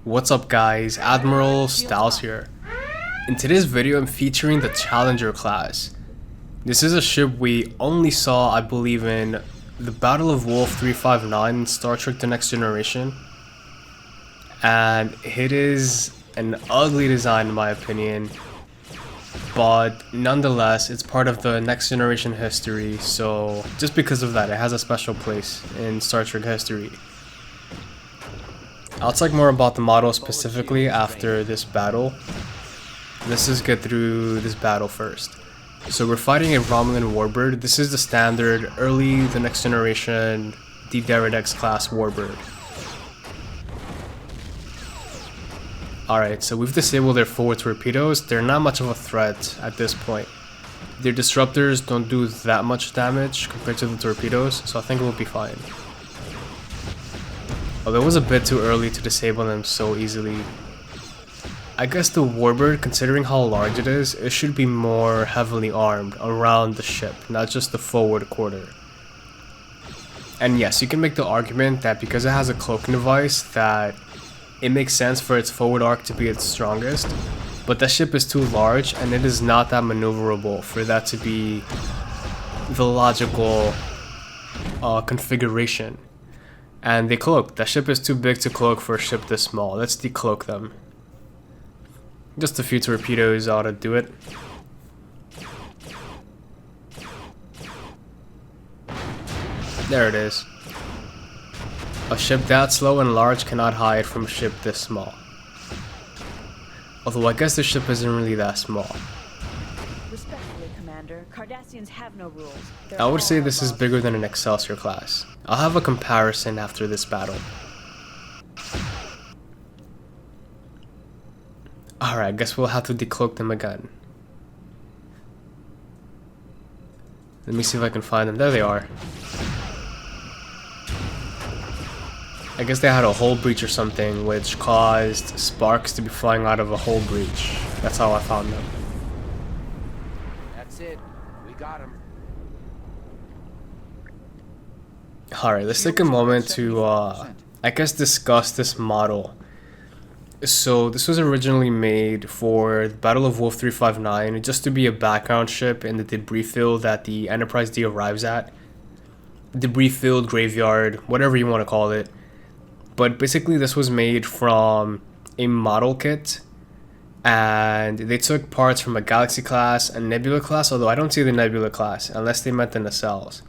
What's up guys, Admiral Styles here. In today's video I'm featuring the Challenger class. This is a ship we only saw, I believe, in the Battle of Wolf 359 in Star Trek The Next Generation. And it is an ugly design in my opinion, but nonetheless it's part of the Next Generation history, so just because of that it has a special place in Star Trek history. I'll talk more about the model specifically after this battle. Let's just get through this battle first. So we're fighting a Romulan warbird. This is the standard early The Next Generation D-Deridex class warbird. Alright, so we've disabled their forward torpedoes. They're not much of a threat at this point. Their disruptors don't do that much damage compared to the torpedoes, so I think we'll be fine. Although it was a bit too early to disable them so easily. I guess the warbird, considering how large it is, it should be more heavily armed around the ship, not just the forward quarter. And yes, you can make the argument that because it has a cloaking device that it makes sense for its forward arc to be its strongest, but that ship is too large and it is not that maneuverable for that to be the logical configuration. And they cloak. That ship is too big to cloak for a ship this small. Let's decloak them. Just a few torpedoes ought to do it. There it is. A ship that slow and large cannot hide from a ship this small. Although I guess the ship isn't really that small. Respectfully, Commander, Cardassians have no rules. I would say this is bigger than an Excelsior class. I'll have a comparison after this battle. Alright, I guess we'll have to decloak them again. Let me see if I can find them. There they are. I guess they had a hull breach or something, which caused sparks to be flying out of a hull breach. That's how I found them. That's it. We got him. Alright, let's take a moment to, I guess, discuss this model. So, this was originally made for the Battle of Wolf 359, just to be a background ship in the debris field that the Enterprise D arrives at. Debris field, graveyard, whatever you want to call it. But basically, this was made from a model kit, and they took parts from a Galaxy class and Nebula class, although I don't see the Nebula class, unless they meant the nacelles.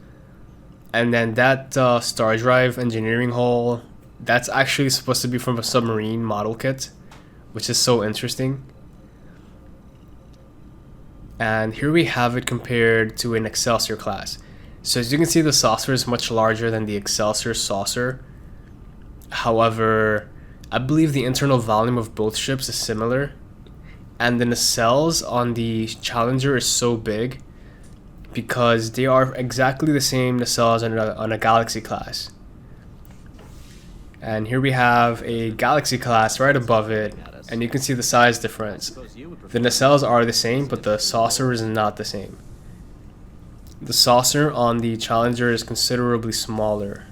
And then that star drive engineering hull, that's actually supposed to be from a submarine model kit, which is so interesting. And here we have it compared to an Excelsior class. So as you can see, the saucer is much larger than the Excelsior saucer. However, I believe the internal volume of both ships is similar. And the nacelles on the Challenger is so big because they are exactly the same nacelles on a Galaxy class. And here we have a Galaxy class right above it, and you can see the size difference. The nacelles are the same, but the saucer is not the same. The saucer on the Challenger is considerably smaller.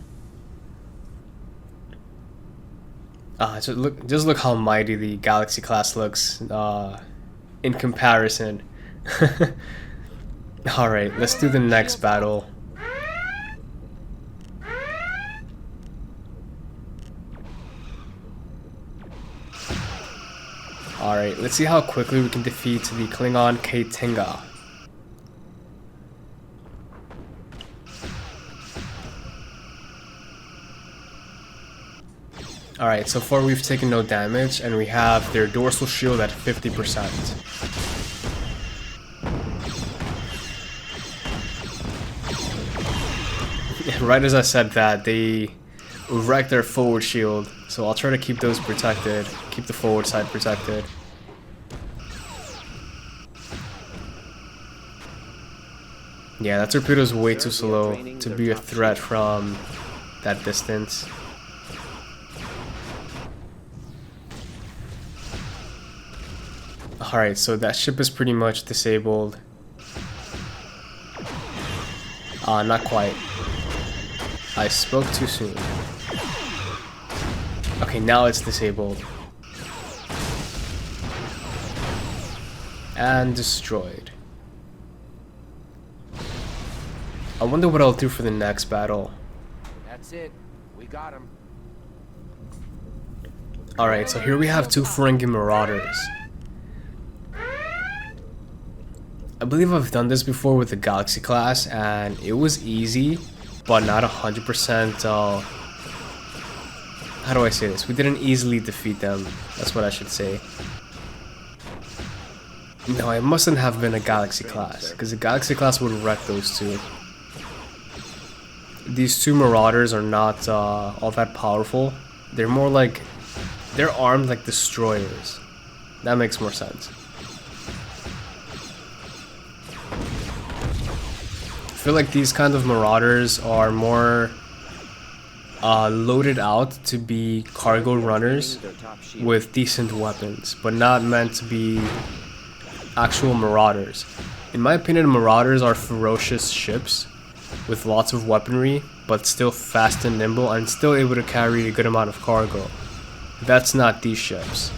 Just look how mighty the Galaxy class looks in comparison. Alright, let's do the next battle. Alright, let's see how quickly we can defeat the Klingon K-Tinga. Alright, so far we've taken no damage, and we have their dorsal shield at 50%. Right as I said that, they wrecked their forward shield, so I'll try to keep those protected, keep the forward side protected. Yeah, that torpedo is way too slow to be a threat from that distance. Alright, so that ship is pretty much disabled. Not quite. I spoke too soon. Okay, now it's disabled. And destroyed. I wonder what I'll do for the next battle. That's it. We got him. Alright, so here we have two ferengi marauders. I believe I've done this before with the Galaxy class, and it was easy, but not 100%, how do I say this? We didn't easily defeat them, that's what I should say. No, it mustn't have been a Galaxy class, because the Galaxy class would wreck those two. These two marauders are not all that powerful. They're more like, they're armed like destroyers. That makes more sense. I feel like these kind of marauders are more loaded out to be cargo runners with decent weapons, but not meant to be actual marauders. In my opinion, marauders are ferocious ships with lots of weaponry, but still fast and nimble and still able to carry a good amount of cargo. That's not these ships.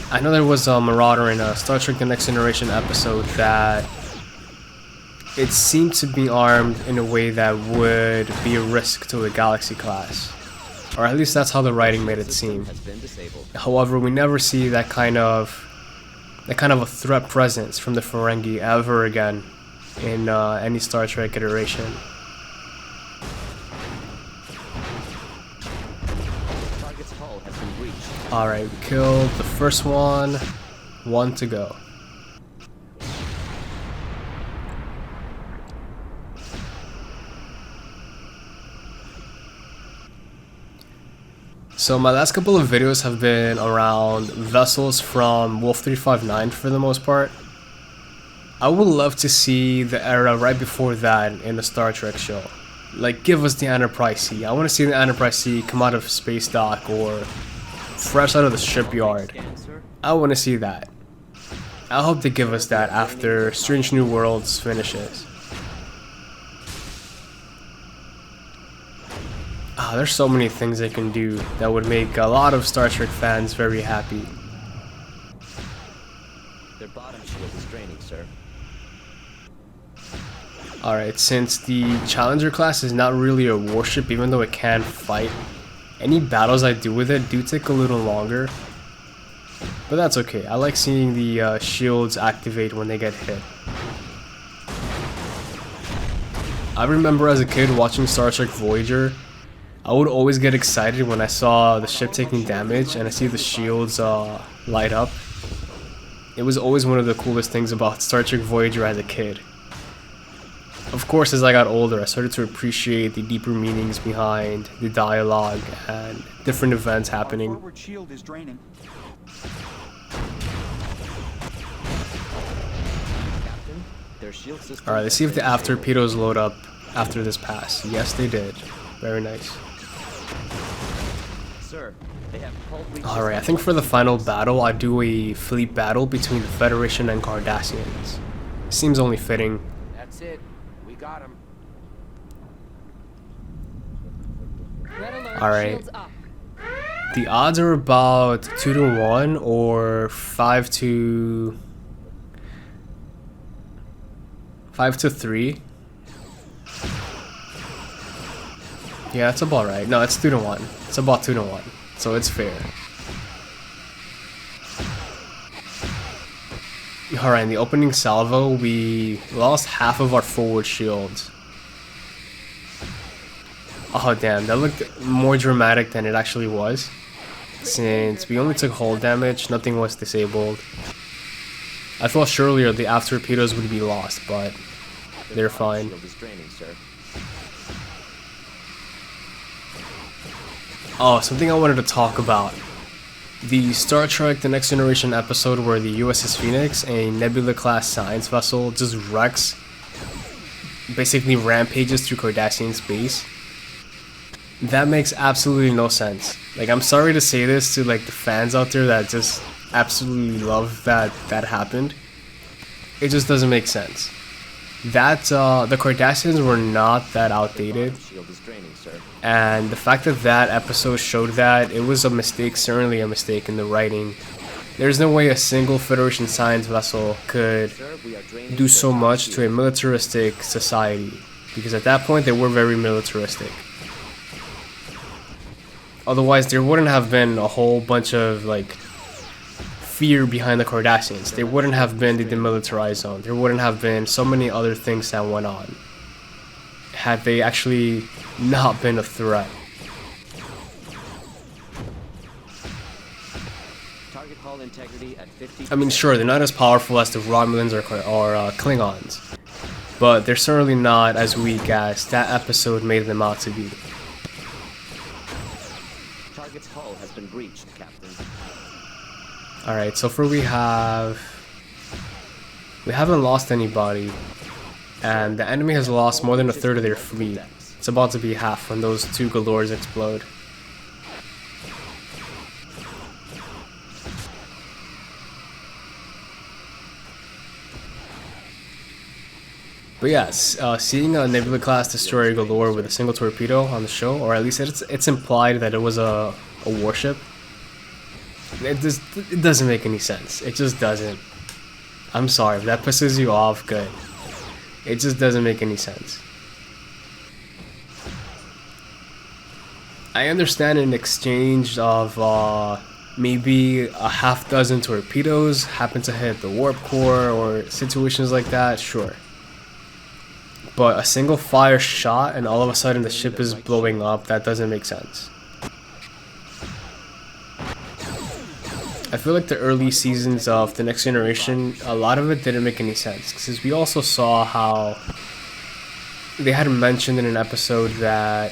I know there was a marauder in a Star Trek The Next Generation episode that it seemed to be armed in a way that would be a risk to a Galaxy class. Or at least that's how the writing made it seem. However, we never see that kind of a threat presence from the Ferengi ever again in any Star Trek iteration. Alright, we killed the first one. One to go. So my last couple of videos have been around vessels from Wolf 359 for the most part. I would love to see the era right before that in a Star Trek show. Like, give us the Enterprise C. I want to see the Enterprise C come out of space dock or fresh out of the shipyard. I want to see that. I hope they give us that after Strange New Worlds finishes. There's so many things they can do that would make a lot of Star Trek fans very happy. Their bottom shield is draining, sir. Alright, since the Challenger class is not really a warship, even though it can fight, any battles I do with it do take a little longer. But that's okay. I like seeing the shields activate when they get hit. I remember as a kid watching Star Trek Voyager, I would always get excited when I saw the ship taking damage and I see the shields light up. It was always one of the coolest things about Star Trek Voyager as a kid. Of course, as I got older, I started to appreciate the deeper meanings behind the dialogue and different events happening. Forward shield is draining. Captain, their shield system. Alright, let's see if the after torpedoes load up after this pass. Yes, they did. Very nice. Sir, they have hull breach. Alright, I think for the final battle, I do a fleet battle between the Federation and Cardassians. Seems only fitting. That's it. We got him. Alright. The odds are about 2 to 1 or 5 to 3. Yeah, that's about right. No, it's 2 to 1. It's about 2 to 1. So it's fair. Alright, in the opening salvo, we lost half of our forward shields. Oh damn, that looked more dramatic than it actually was. Since we only took hull damage, nothing was disabled. I thought surely the after torpedoes would be lost, but they're fine. Shield is draining, sir. Oh, something I wanted to talk about. The Star Trek The Next Generation episode where the USS Phoenix, a Nebula-class science vessel, just wrecks, basically rampages through Cardassian space. That makes absolutely no sense. Like, I'm sorry to say this to like the fans out there that just absolutely love that happened. It just doesn't make sense. That the Cardassians were not that outdated. Shield is draining, sir. And the fact that that episode showed that, it was a mistake, certainly a mistake in the writing. There's no way a single Federation science vessel could Sir, we are draining do their so top much to a shield. militaristic society, because at that point they were very militaristic. Otherwise there wouldn't have been a whole bunch of like fear behind the Cardassians. There wouldn't have been the demilitarized zone. There wouldn't have been so many other things that went on had they actually not been a threat. Target hull integrity at 50. I mean, sure, they're not as powerful as the Romulans or Klingons, but they're certainly not as weak as that episode made them out to be. Target's hull has been breached, Captain. Alright, so far we haven't lost anybody, and the enemy has lost more than a third of their fleet. It's about to be half when those two galores explode. But yes, seeing a Nebula class destroyer galore with a single torpedo on the show, or at least it's implied that it was a warship. It doesn't make any sense. It just doesn't. I'm sorry, if that pisses you off, good. It just doesn't make any sense. I understand an exchange of maybe a half dozen torpedoes happen to hit the warp core or situations like that, sure. But a single fire shot and all of a sudden the ship is blowing up, that doesn't make sense. I feel like the early seasons of The Next Generation, a lot of it didn't make any sense. Because we also saw how they had mentioned in an episode that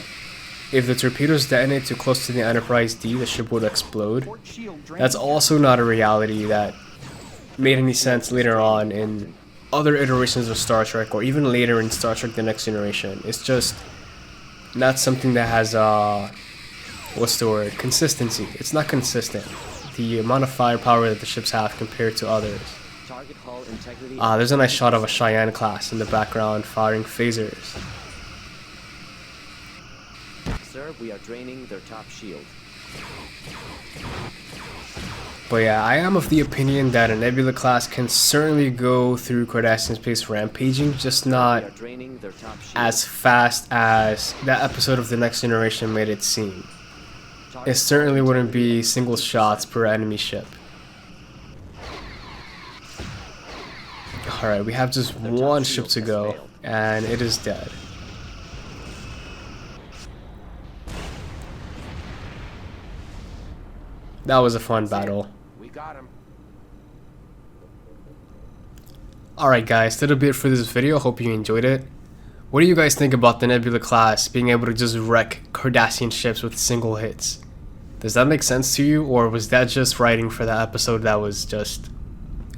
if the torpedoes detonate too close to the Enterprise D, the ship would explode. That's also not a reality that made any sense later on in other iterations of Star Trek, or even later in Star Trek The Next Generation. It's just not something that has, what's the word? Consistency. It's not consistent. The amount of firepower that the ships have compared to others. Target hull integrity. There's a nice shot of a Cheyenne class in the background firing phasers. Sir, we are draining their top shield. But yeah, I am of the opinion that a Nebula class can certainly go through Cardassian space rampaging, just We not are draining their top shield. as fast as that episode of The Next Generation made it seem. It certainly wouldn't be single shots per enemy ship. Alright, we have just one ship to go, and it is dead. That was a fun battle. We got him. Alright guys, that'll be it for this video. Hope you enjoyed it. What do you guys think about the Nebula class being able to just wreck Cardassian ships with single hits? Does that make sense to you, or was that just writing for that episode that was just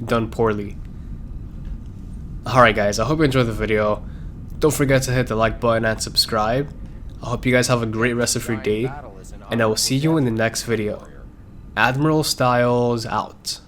done poorly? Alright guys, I hope you enjoyed the video. Don't forget to hit the like button and subscribe. I hope you guys have a great rest of your day, and I will see you in the next video. Admiral Styles out.